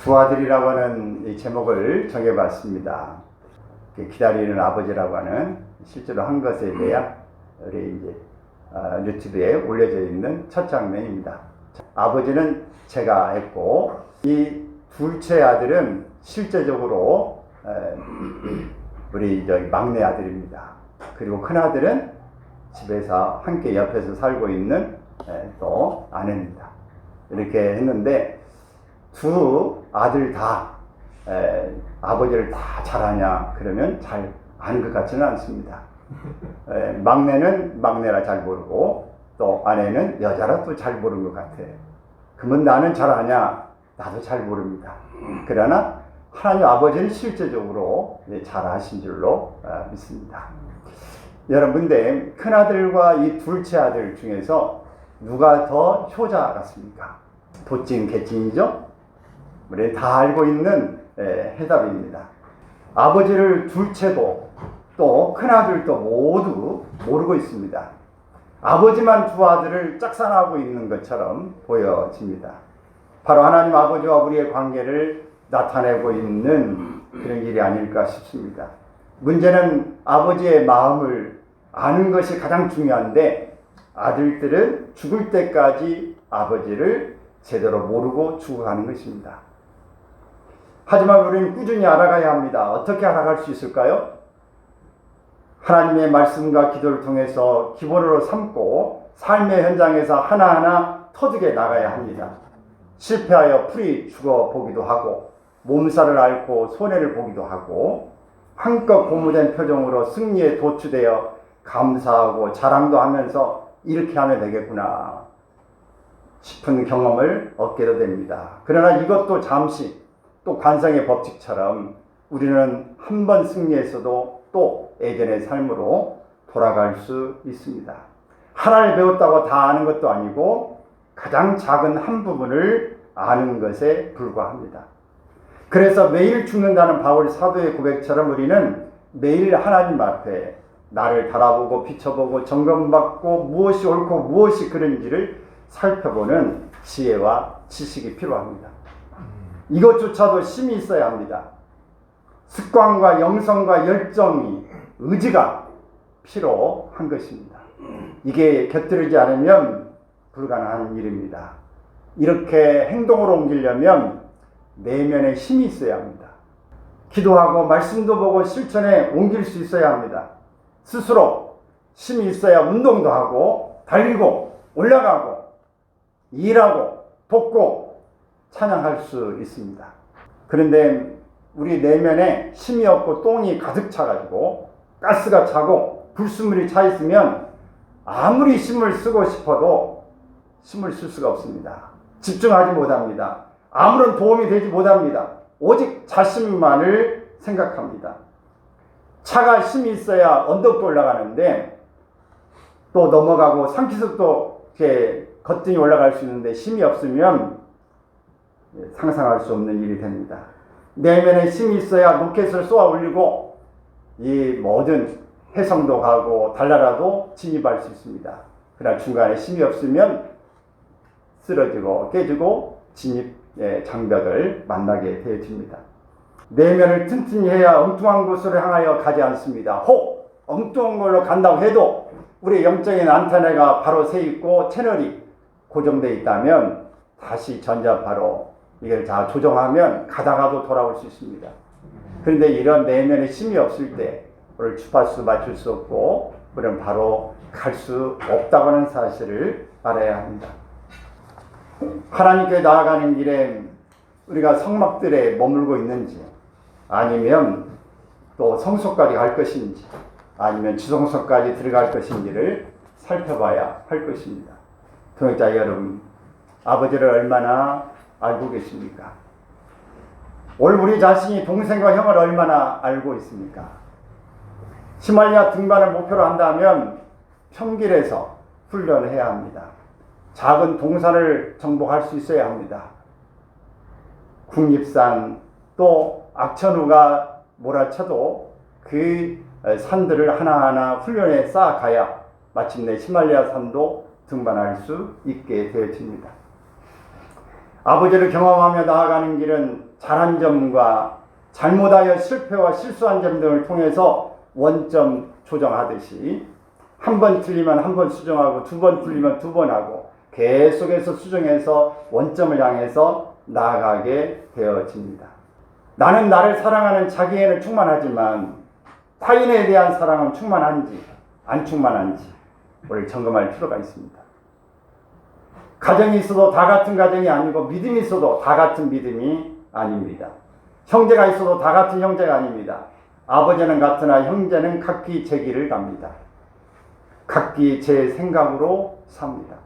두 아들이라고 하는 이 제목을 정해봤습니다. 기다리는 아버지라고 하는 실제로 한 것에 대한 우리 이제 유튜브에 올려져 있는 첫 장면입니다. 아버지는 제가 했고 이 둘째 아들은 실제적으로 우리 막내 아들입니다. 그리고 큰 아들은 집에서 함께 옆에서 살고 있는 또 아내입니다. 이렇게 했는데 두 아들 다 아버지를 다 잘하냐 그러면 잘 아는 것 같지는 않습니다. 막내는 막내라 잘 모르고 또 아내는 여자라 또 잘 모르는 것 같아요. 그러면 나는 잘 아냐? 나도 잘 모릅니다. 그러나 하나님 아버지는 실제적으로 잘 아신 줄로 믿습니다. 여러분, 근데 큰아들과 이 둘째 아들 중에서 누가 더 효자 같습니까? 도찐 개찐이죠? 우리 다 알고 있는 해답입니다. 아버지를 둘째도 또 큰아들도 모두 모르고 있습니다. 아버지만 두 아들을 짝사랑하고 있는 것처럼 보여집니다. 바로 하나님 아버지와 우리의 관계를 나타내고 있는 그런 일이 아닐까 싶습니다. 문제는 아버지의 마음을 아는 것이 가장 중요한데 아들들은 죽을 때까지 아버지를 제대로 모르고 죽어가는 것입니다. 하지만 우리는 꾸준히 알아가야 합니다. 어떻게 알아갈 수 있을까요? 하나님의 말씀과 기도를 통해서 기본으로 삼고 삶의 현장에서 하나하나 터득해 나가야 합니다. 실패하여 풀이 죽어보기도 하고 몸살을 앓고 손해를 보기도 하고 한껏 고무된 표정으로 승리에 도취되어 감사하고 자랑도 하면서 이렇게 하면 되겠구나 싶은 경험을 얻게도 됩니다. 그러나 이것도 잠시 또 관성의 법칙처럼 우리는 한 번 승리했어도 또 예전의 삶으로 돌아갈 수 있습니다. 하나를 배웠다고 다 아는 것도 아니고 가장 작은 한 부분을 아는 것에 불과합니다. 그래서 매일 죽는다는 바울 사도의 고백처럼 우리는 매일 하나님 앞에 나를 달아보고 비춰보고 점검받고 무엇이 옳고 무엇이 그른지를 살펴보는 지혜와 지식이 필요합니다. 이것조차도 힘이 있어야 합니다. 습관과 영성과 열정이 의지가 필요한 것입니다. 이게 곁들이지 않으면 불가능한 일입니다. 이렇게 행동으로 옮기려면 내면에 힘이 있어야 합니다. 기도하고 말씀도 보고 실천에 옮길 수 있어야 합니다. 스스로 힘이 있어야 운동도 하고 달리고 올라가고 일하고 돕고 찬양할 수 있습니다. 그런데 우리 내면에 힘이 없고 똥이 가득 차가지고 가스가 차고 불순물이 차 있으면 아무리 힘을 쓰고 싶어도 힘을 쓸 수가 없습니다. 집중하지 못합니다. 아무런 도움이 되지 못합니다. 오직 자신만을 생각합니다. 차가 힘이 있어야 언덕도 올라가는데 또 넘어가고 산기슭도 이렇게 거뜬히 올라갈 수 있는데 힘이 없으면 상상할 수 없는 일이 됩니다. 내면에 힘이 있어야 로켓을 쏘아 올리고 이 모든 해성도 가고 달나라도 진입할 수 있습니다. 그러나 중간에 힘이 없으면 쓰러지고 깨지고 진입 장벽을 만나게 되어집니다. 내면을 튼튼히 해야 엉뚱한 곳으로 향하여 가지 않습니다. 혹 엉뚱한 걸로 간다고 해도 우리 영적인 안테나가 바로 새 있고 채널이 고정되어 있다면 다시 전자파로 이걸 다 조정하면 가다가도 돌아올 수 있습니다. 그런데 이런 내면에 힘이 없을 때 우리를 주파수 맞출 수 없고 우리는 바로 갈 수 없다고 하는 사실을 알아야 합니다. 하나님께 나아가는 길에 우리가 성막들에 머물고 있는지 아니면 또 성소까지 갈 것인지 아니면 지성소까지 들어갈 것인지를 살펴봐야 할 것입니다. 동역자 여러분, 아버지를 얼마나 알고 계십니까? 오늘 우리 자신이 동생과 형을 얼마나 알고 있습니까? 히말라야 등반을 목표로 한다면 평길에서 훈련을 해야 합니다. 작은 동산을 정복할 수 있어야 합니다. 국립산 또 악천후가 몰아쳐도 그 산들을 하나하나 훈련해 쌓아가야 마침내 히말라야 산도 등반할 수 있게 되어집니다. 아버지를 경험하며 나아가는 길은 잘한 점과 잘못하여 실패와 실수한 점 등을 통해서 원점 조정하듯이 한 번 틀리면 한 번 수정하고 두 번 틀리면 두 번 하고 계속해서 수정해서 원점을 향해서 나아가게 되어집니다. 나는 나를 사랑하는 자기애는 충만하지만 타인에 대한 사랑은 충만한지 안 충만한지 우리 점검할 필요가 있습니다. 가정이 있어도 다 같은 가정이 아니고 믿음이 있어도 다 같은 믿음이 아닙니다. 형제가 있어도 다 같은 형제가 아닙니다. 아버지는 같으나 형제는 각기 제 길을 갑니다. 각기 제 생각으로 삽니다.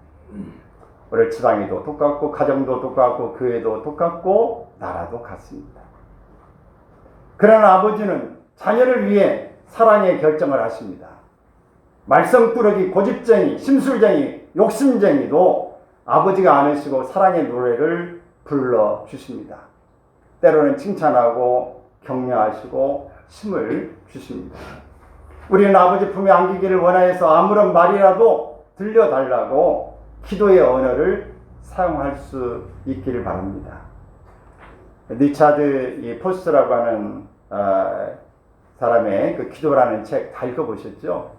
우리 지방에도 똑같고 가정도 똑같고 교회도 똑같고 나라도 같습니다. 그러나 아버지는 자녀를 위해 사랑의 결정을 하십니다. 말썽꾸러기, 고집쟁이, 심술쟁이, 욕심쟁이도 아버지가 안으시고 사랑의 노래를 불러주십니다. 때로는 칭찬하고 격려하시고 힘을 주십니다. 우리는 아버지 품에 안기기를 원하여서 아무런 말이라도 들려달라고 기도의 언어를 사용할 수 있기를 바랍니다. 리차드 포스트라고 하는 사람의 그 기도라는 책 다 읽어보셨죠?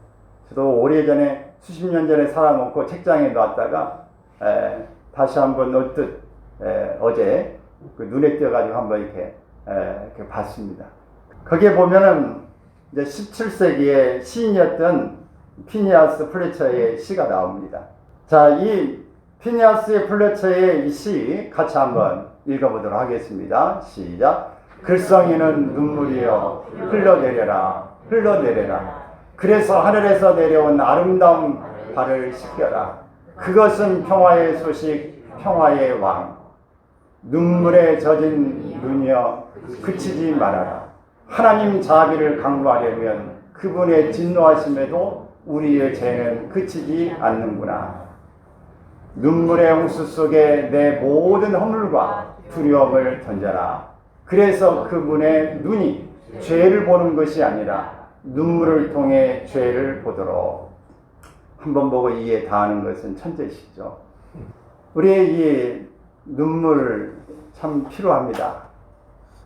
저도 오래전에 수십 년 전에 살아놓고 책장에 놨다가 다시 한번 언뜻 어제 그 눈에 띄어가지고 한번 이렇게 봤습니다. 거기에 보면은 이제 17세기의 시인이었던 피니아스 플래처의 시가 나옵니다. 자, 이 피니아스 플래처의 이 시 같이 한번 읽어보도록 하겠습니다. 시작. 글썽이는 눈물이여 흘러내려라 흘러내려라. 그래서 하늘에서 내려온 아름다운 발을 씻겨라. 그것은 평화의 소식 평화의 왕. 눈물에 젖은 눈이여 그치지 말아라. 하나님 자비를 강구하려면 그분의 진노하심에도 우리의 죄는 그치지 않는구나. 눈물의 홍수 속에 내 모든 허물과 두려움을 던져라. 그래서 그분의 눈이 죄를 보는 것이 아니라 눈물을 통해 죄를 보도록. 한번 보고 이해 다하는 것은 천재시죠. 우리의 이 눈물 참 필요합니다.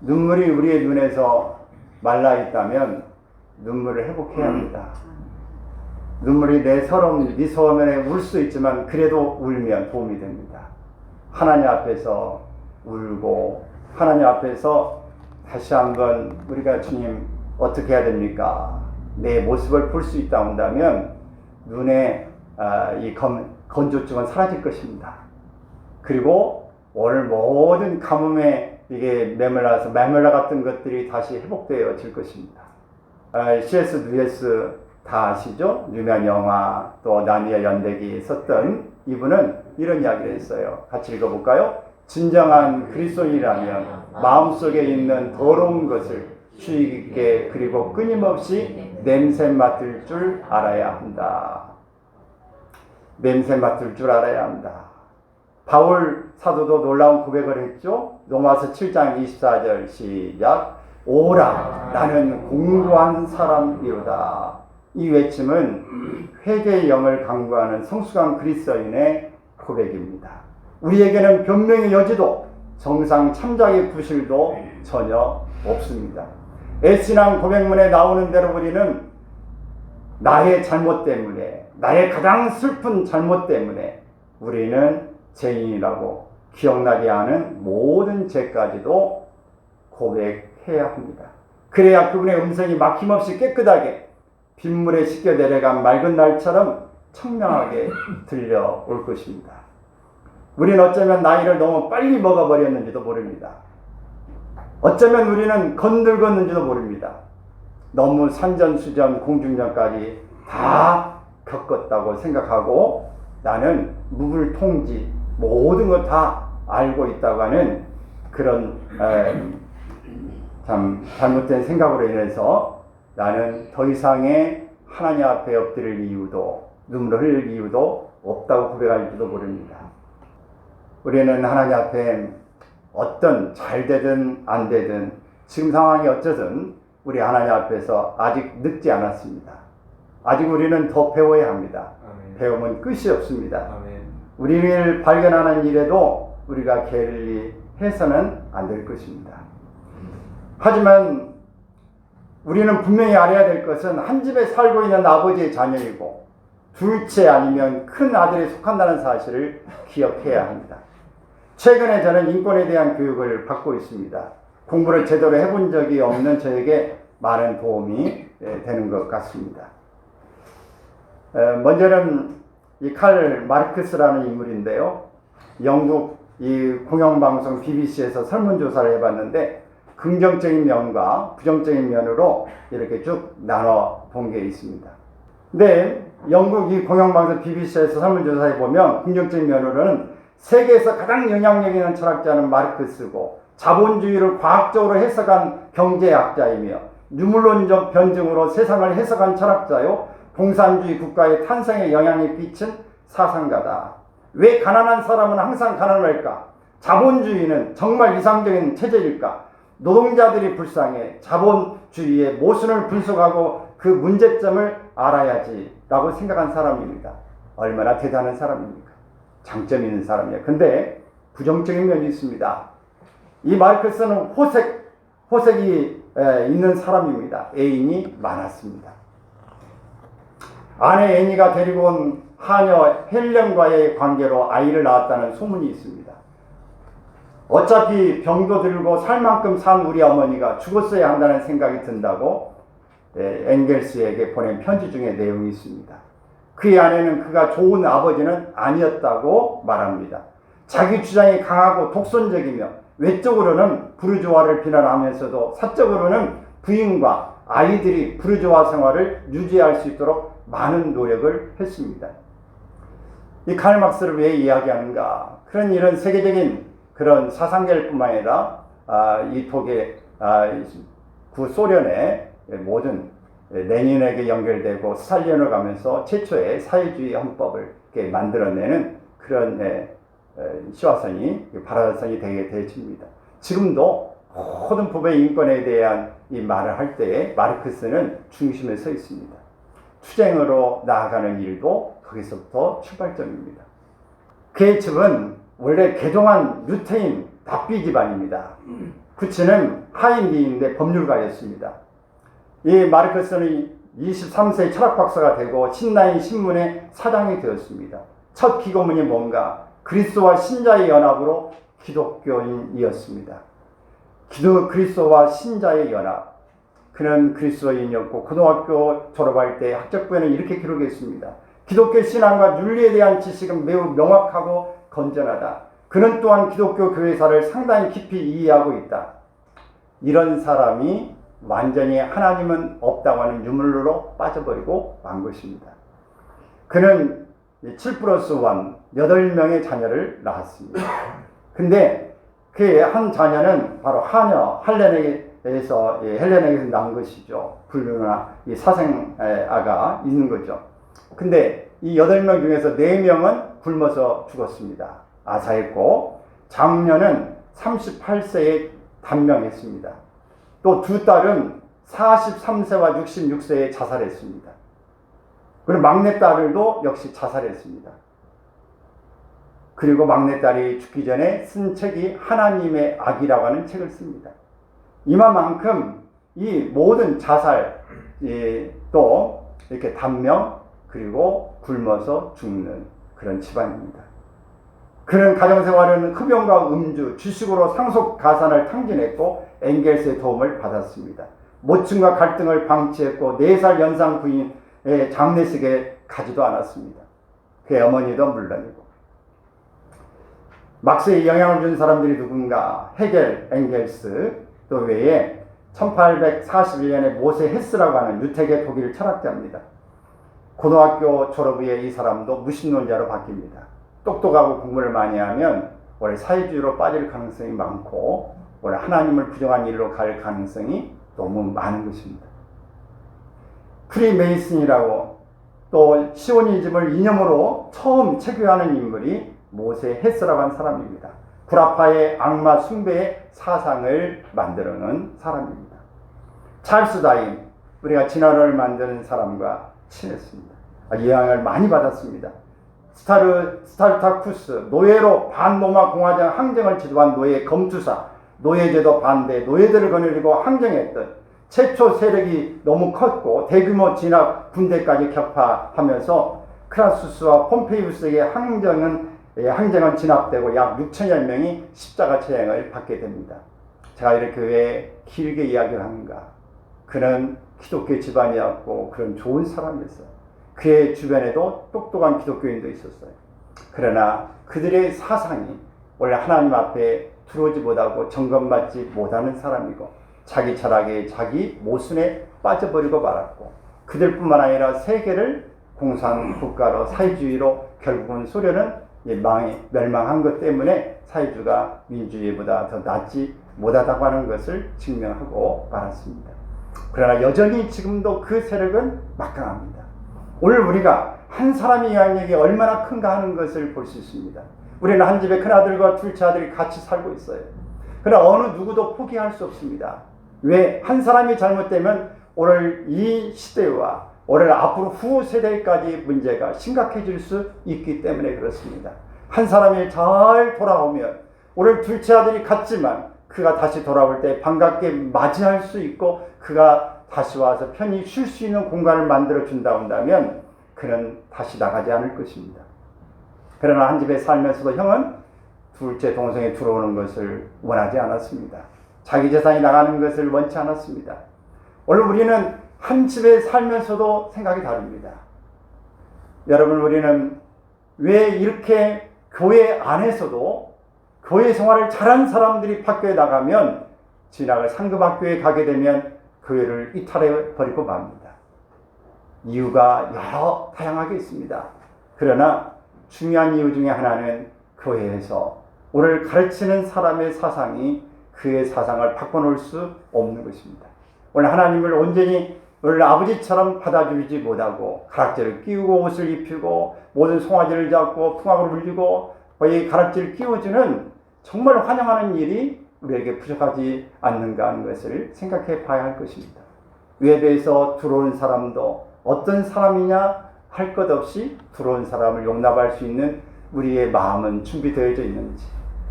눈물이 우리의 눈에서 말라 있다면 눈물을 회복해야 합니다. 눈물이 내 서러움, 네 서러움에 울 수 있지만 그래도 울면 도움이 됩니다. 하나님 앞에서 울고 하나님 앞에서 다시 한번 우리가 주님 어떻게 해야 됩니까? 내 모습을 볼 수 있다 한다면 눈에 이 건조증은 사라질 것입니다. 그리고 오늘 모든 가뭄에 이게 메말라 같은 것들이 다시 회복되어질 것입니다. C.S. 루이스 다 아시죠? 유명 영화 또 나니아 연대기에 썼던 이분은 이런 이야기를 했어요. 같이 읽어볼까요? 진정한 그리스도인이라면 마음속에 있는 더러운 것을 주의 깊게 그리고 끊임없이 냄새 맡을 줄 알아야 한다. 냄새 맡을 줄 알아야 한다. 바울 사도도 놀라운 고백을 했죠. 로마서 7장 24절 시작. 오라 나는 공고한 사람이로다. 이 외침은 회개의 영을 강구하는 성숙한 그리스도인의 고백입니다. 우리에게는 변명의 여지도 정상 참작의 구실도 전혀 없습니다. 애신앙 고백문에 나오는 대로 우리는 나의 잘못 때문에, 나의 가장 슬픈 잘못 때문에 우리는 죄인이라고 기억나게 하는 모든 죄까지도 고백해야 합니다. 그래야 그분의 음성이 막힘없이 깨끗하게 빗물에 씻겨 내려간 맑은 날처럼 청명하게 들려올 것입니다. 우리는 어쩌면 나이를 너무 빨리 먹어버렸는지도 모릅니다. 어쩌면 우리는 건들었는지도 모릅니다. 너무 산전수전 공중전까지 다 겪었다고 생각하고 나는 무불통지 모든 것 다 알고 있다고 하는 그런 참 잘못된 생각으로 인해서 나는 더 이상의 하나님 앞에 엎드릴 이유도 눈물을 흘릴 이유도 없다고 고백할지도 모릅니다. 우리는 하나님 앞에 어떤 잘 되든 안 되든 지금 상황이 어쩌든 우리 하나님 앞에서 아직 늦지 않았습니다. 아직 우리는 더 배워야 합니다. 아멘. 배움은 끝이 없습니다. 아멘. 우리를 발견하는 일에도 우리가 게을리해서는 안 될 것입니다. 하지만 우리는 분명히 알아야 될 것은 한 집에 살고 있는 아버지의 자녀이고 둘째 아니면 큰 아들에 속한다는 사실을 기억해야 합니다. 최근에 저는 인권에 대한 교육을 받고 있습니다. 공부를 제대로 해본 적이 없는 저에게 많은 도움이 되는 것 같습니다. 먼저는 이 칼 마르크스라는 인물인데요. 영국 이 공영방송 BBC에서 설문조사를 해봤는데 긍정적인 면과 부정적인 면으로 이렇게 쭉 나눠 본 게 있습니다. 근데 영국 이 공영방송 BBC에서 설문조사해 보면 긍정적인 면으로는 세계에서 가장 영향력 있는 철학자는 마르크스고 자본주의를 과학적으로 해석한 경제학자이며 유물론적 변증으로 세상을 해석한 철학자요 공산주의 국가의 탄생에 영향을 끼친 사상가다. 왜 가난한 사람은 항상 가난할까? 자본주의는 정말 이상적인 체제일까? 노동자들이 불쌍해 자본주의의 모순을 분석하고 그 문제점을 알아야지 라고 생각한 사람입니다. 얼마나 대단한 사람입니까? 장점 있는 사람이에요. 근데 부정적인 면이 있습니다. 이 마르크스는 호색이 있는 사람입니다. 애인이 많았습니다. 아내 애니가 데리고 온 하녀 헬렌과의 관계로 아이를 낳았다는 소문이 있습니다. 어차피 병도 들고 살 만큼 산 우리 어머니가 죽었어야 한다는 생각이 든다고 엥겔스에게 보낸 편지 중에 내용이 있습니다. 그의 아내는 그가 좋은 아버지는 아니었다고 말합니다. 자기 주장이 강하고 독선적이며 외적으로는 부르주아를 비난하면서도 사적으로는 부인과 아이들이 부르주아 생활을 유지할 수 있도록 많은 노력을 했습니다. 이 칼 막스를 왜 이야기하는가? 그런 이런 세계적인 그런 사상계일 뿐만 아니라 이 독일 구소련의 모든 레닌에게 연결되고 스탈린을 가면서 최초의 사회주의 헌법을 만들어내는 그런 시화선이 발화선이 되게 되어집니다. 지금도 모든 법의 인권에 대한 이 말을 할 때에 마르크스는 중심에 서 있습니다. 투쟁으로 나아가는 일도 거기서부터 출발점입니다. 그의 집은 원래 개종한 유태인 납비 집안입니다. 부친은 하인리인데 법률가였습니다. 이 마르크스는 23세 철학 박사가 되고 신라인 신문의 사장이 되었습니다. 첫 기고문이 뭔가 그리스도와 신자의 연합으로 기독교인이었습니다. 그리스도와 신자의 연합. 그는 그리스도인이었고 고등학교 졸업할 때 학적부에는 이렇게 기록했습니다. 기독교 신앙과 윤리에 대한 지식은 매우 명확하고 건전하다. 그는 또한 기독교 교회사를 상당히 깊이 이해하고 있다. 이런 사람이 완전히 하나님은 없다고 하는 유물로 빠져버리고 만 것입니다. 그는 7+1, 8명의 자녀를 낳았습니다. 근데 그의 한 자녀는 바로 하녀, 헬렌에게서 난 것이죠. 불륜아, 이 사생아가 있는 거죠. 근데 이 8명 중에서 4명은 굶어서 죽었습니다. 아사했고, 장녀는 38세에 단명했습니다. 또 두 딸은 43세와 66세에 자살했습니다. 그리고 막내딸도 역시 자살했습니다. 그리고 막내딸이 죽기 전에 쓴 책이 하나님의 악이라고 하는 책을 씁니다. 이만큼 이 모든 자살, 또 이렇게 단명, 그리고 굶어서 죽는 그런 집안입니다. 그는 가정생활은 흡연과 음주, 주식으로 상속 가산을 탕진했고 엥겔스의 도움을 받았습니다. 모친과 갈등을 방치했고 4살 연상 부인의 장례식에 가지도 않았습니다. 그의 어머니도 물론이고. 막스에 영향을 준 사람들이 누군가? 헤겔, 엥겔스, 또 외에 1841년에 모세 헤스라고 하는 유택의 독일 철학자입니다. 고등학교 졸업 후에 이 사람도 무신론자로 바뀝니다. 똑똑하고 공부를 많이 하면 원래 사회주의로 빠질 가능성이 많고 원래 하나님을 부정한 일로 갈 가능성이 너무 많은 것입니다. 프리메이슨이라고 또 시오니즘을 이념으로 처음 체교하는 인물이 모세 헤스라고 하는 사람입니다. 구라파의 악마 숭배의 사상을 만들어놓은 사람입니다. 찰스 다윈, 우리가 진화론을 만드는 사람과 친했습니다. 영향을 많이 받았습니다. 스타르타쿠스, 노예로 반로마 공화정 항쟁을 지도한 노예 검투사, 노예제도 반대, 노예들을 거느리고 항쟁했던 최초 세력이 너무 컸고 대규모 진압 군대까지 격파하면서 크라수스와 폼페이우스에게 항쟁은 진압되고 약 6천여 명이 십자가 처형을 받게 됩니다. 제가 이렇게 왜 길게 이야기를 하는가? 그는 기독교 집안이었고 그런 좋은 사람이었어요. 그의 주변에도 똑똑한 기독교인도 있었어요. 그러나 그들의 사상이 원래 하나님 앞에 들어오지 못하고 점검받지 못하는 사람이고 자기 철학에 자기 모순에 빠져버리고 말았고 그들뿐만 아니라 세계를 공산국가로 사회주의로 결국은 소련은 멸망한 것 때문에 사회주의가 민주주의보다 더 낫지 못하다고 하는 것을 증명하고 말았습니다. 그러나 여전히 지금도 그 세력은 막강합니다. 오늘 우리가 한 사람의 영향력이 얼마나 큰가 하는 것을 볼 수 있습니다. 우리는 한 집에 큰아들과 둘째 아들이 같이 살고 있어요. 그러나 어느 누구도 포기할 수 없습니다. 왜? 한 사람이 잘못되면 오늘 이 시대와 오늘 앞으로 후 세대까지 문제가 심각해질 수 있기 때문에 그렇습니다. 한 사람이 잘 돌아오면 오늘 둘째 아들이 갔지만 그가 다시 돌아올 때 반갑게 맞이할 수 있고 그가 다시 와서 편히 쉴 수 있는 공간을 만들어 준다 한다면 그는 다시 나가지 않을 것입니다. 그러나 한 집에 살면서도 형은 둘째 동생이 들어오는 것을 원하지 않았습니다. 자기 재산이 나가는 것을 원치 않았습니다. 오늘 우리는 한 집에 살면서도 생각이 다릅니다. 여러분, 우리는 왜 이렇게 교회 안에서도 교회 생활을 잘한 사람들이 밖에 나가면 진학을 상급학교에 가게 되면 교회를 이탈해 버리고 맙니다. 이유가 여러 다양하게 있습니다. 그러나 중요한 이유 중에 하나는 교회에서 오늘 가르치는 사람의 사상이 그의 사상을 바꿔놓을 수 없는 것입니다. 오늘 하나님을 온전히 오늘 아버지처럼 받아주지 못하고 가락지를 끼우고 옷을 입히고 모든 송아지를 잡고 풍악을 울리고 거의 가락지를 끼워주는 정말 환영하는 일이 우리에게 부족하지 않는가 하는 것을 생각해 봐야 할 것입니다. 외부에서 들어온 사람도 어떤 사람이냐 할 것 없이 들어온 사람을 용납할 수 있는 우리의 마음은 준비되어져 있는지,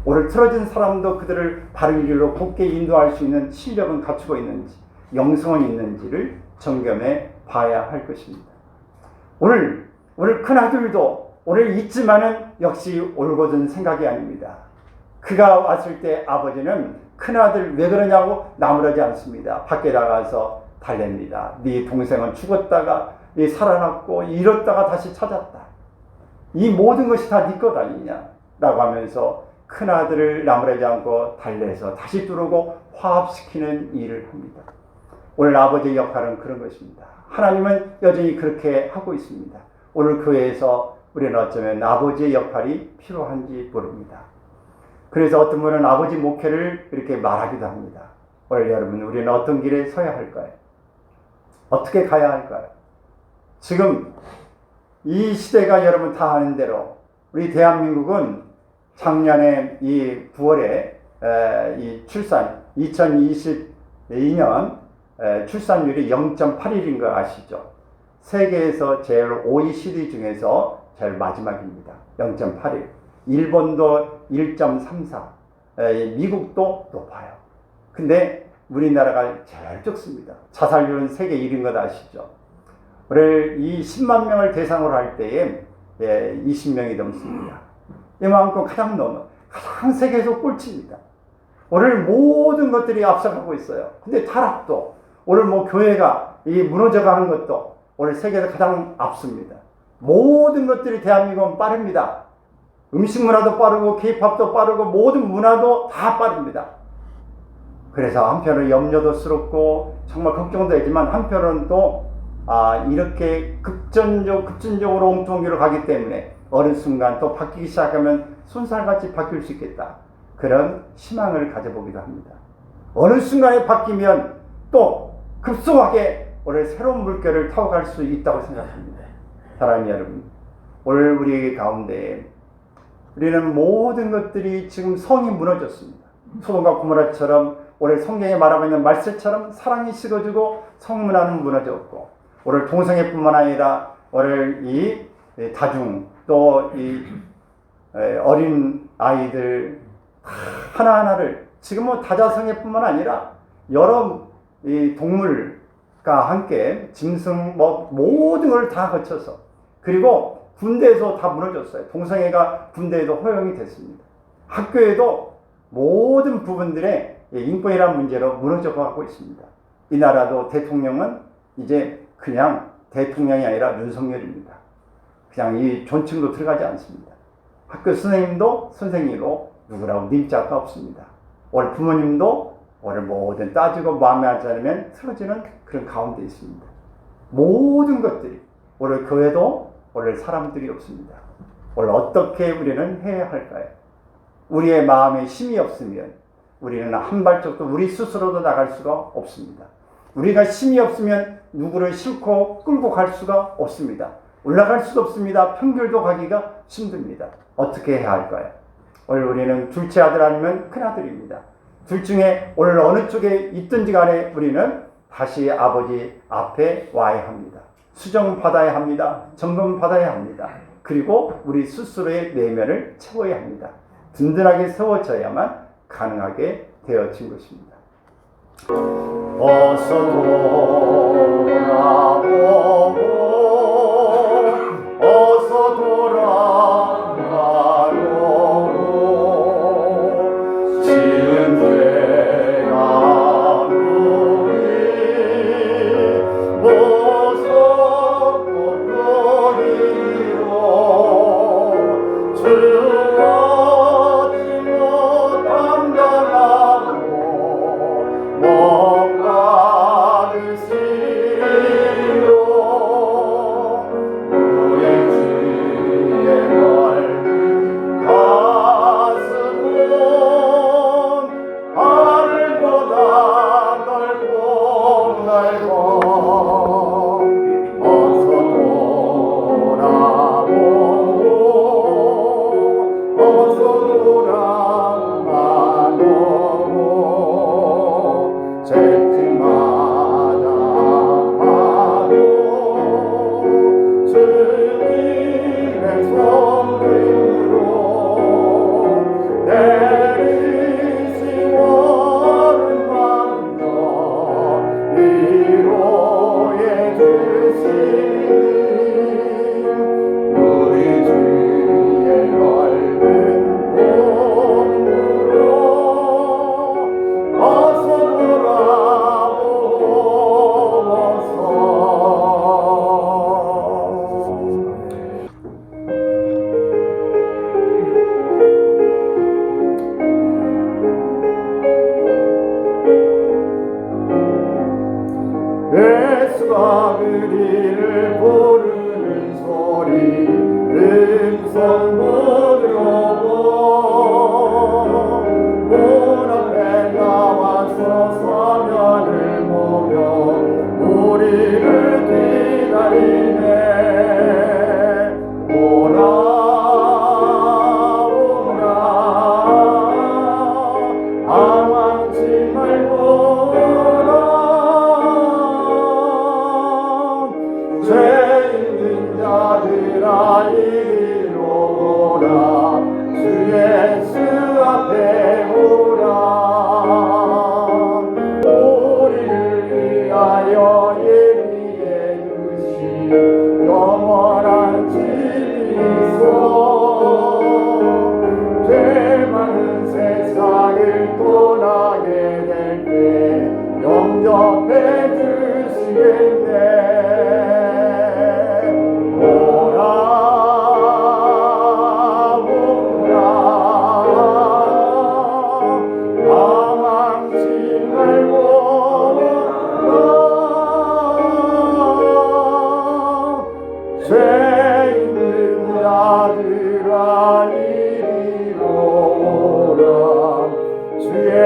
오늘 틀어진 사람도 그들을 바른 길로 곧게 인도할 수 있는 실력은 갖추고 있는지, 영성은 있는지를 점검해 봐야 할 것입니다. 오늘 큰아들도 오늘 있지만은 역시 올곧은 생각이 아닙니다. 그가 왔을 때 아버지는 큰아들 왜 그러냐고 나무라지 않습니다. 밖에 나가서 달랩니다. 네 동생은 죽었다가 네 살아났고 잃었다가 다시 찾았다. 이 모든 것이 다 네 것 아니냐 라고 하면서 큰아들을 나무라지 않고 달래서 다시 들어오고 화합시키는 일을 합니다. 오늘 아버지의 역할은 그런 것입니다. 하나님은 여전히 그렇게 하고 있습니다. 오늘 교회에서 우리는 어쩌면 아버지의 역할이 필요한지 모릅니다. 그래서 어떤 분은 아버지 목회를 이렇게 말하기도 합니다. 오늘 여러분, 우리는 어떤 길에 서야 할까요? 어떻게 가야 할까요? 지금 이 시대가 여러분 다 아는 대로 우리 대한민국은 작년에 이 9월에 이 출산 2022년 출산율이 0.81인 거 아시죠? 세계에서 제일 OECD 중에서 제일 마지막입니다. 0.81. 일본도 1.34. 미국도 높아요. 근데 우리나라가 제일 적습니다. 자살률은 세계 1위인 것 아시죠? 오늘 이 10만 명을 대상으로 할 때에 20명이 넘습니다. 이만큼 가장 세계에서 꼴찌입니다. 오늘 모든 것들이 앞서가고 있어요. 근데 타락도 오늘 교회가 이 무너져가는 것도 오늘 세계에서 가장 앞섭니다. 모든 것들이 대한민국은 빠릅니다. 음식 문화도 빠르고 K-팝도 빠르고 모든 문화도 다 빠릅니다. 그래서 한편으로 염려도스럽고 정말 걱정도 되지만 한편으로는 또 이렇게 급진적으로 엉뚱기로 가기 때문에 어느 순간 또 바뀌기 시작하면 손살같이 바뀔 수 있겠다. 그런 희망을 가져보기도 합니다. 어느 순간에 바뀌면 또 급속하게 오늘 새로운 물결을 타고 갈 수 있다고 생각합니다. 사랑하는 여러분, 오늘 우리 가운데 우리는 모든 것들이 지금 성이 무너졌습니다. 소돔과 고모라처럼 오늘 성경에 말하고 있는 말씀처럼 사랑이 식어지고 성문화는 무너졌고 오늘 동성애뿐만 아니라 오늘 이 다중 또 이 어린 아이들 하나하나를 지금 뭐 다자성애뿐만 아니라 여러 이 동물과 함께 짐승 뭐 모든 걸 다 거쳐서, 그리고 군대에서 다 무너졌어요. 동성애가 군대에도 허용이 됐습니다. 학교에도 모든 부분들의 인권이라는 문제로 무너져 가고 있습니다. 이 나라도 대통령은 이제 그냥 대통령이 아니라 윤석열입니다. 그냥 이 존칭도 들어가지 않습니다. 학교 선생님도 선생님으로 누구라고 님자가 없습니다. 오늘 부모님도 오늘 뭐든 따지고 마음에 하지 않으면 틀어지는 그런 가운데 있습니다. 모든 것들이, 오늘 교회도 오늘 사람들이 없습니다. 오늘 어떻게 우리는 해야 할까요? 우리의 마음에 힘이 없으면 우리는 한 발짝도 우리 스스로도 나갈 수가 없습니다. 우리가 힘이 없으면 누구를 싣고 끌고 갈 수가 없습니다. 올라갈 수도 없습니다. 평결도 가기가 힘듭니다. 어떻게 해야 할까요? 오늘 우리는 둘째 아들 아니면 큰아들입니다. 둘 중에 오늘 어느 쪽에 있든지 간에 우리는 다시 아버지 앞에 와야 합니다. 수정 받아야 합니다. 점검 받아야 합니다. 그리고 우리 스스로의 내면을 채워야 합니다. 든든하게 세워져야만 가능하게 되어진 것입니다. 어서 돌아오고 어서 돌아가요. 지은 죄가 누리 보석 꽃거리로 주어지 못한 당하고 못 받으시리로 우리 주의 넓은 가슴은 하늘보다 넓고 넓어. 어서 돌아오고 어서 돌아가고 죄짓마다 하고 주님의 성령으로 내리신 원을 만져 위로해 주시니 우리 주의 넓은 몸으로 어서 돌아오소서. 예수가 그리를 부르는 소리 음성 못 들어보 문 앞에 나와서 사면을 보며 우리를 기다리네. 오라 오라 당황치 말고 죄 있는 자들아 이리로 오라. 주 예수 앞에 오라. 우리를 위하여 예비해 주신 영원한 집이 있어. 죄 많은 세상을 떠나게 될 때 영접해 주시겠네. 오라 오라 방황치 말고 죄 있는 자들아 이리로 오라. 주의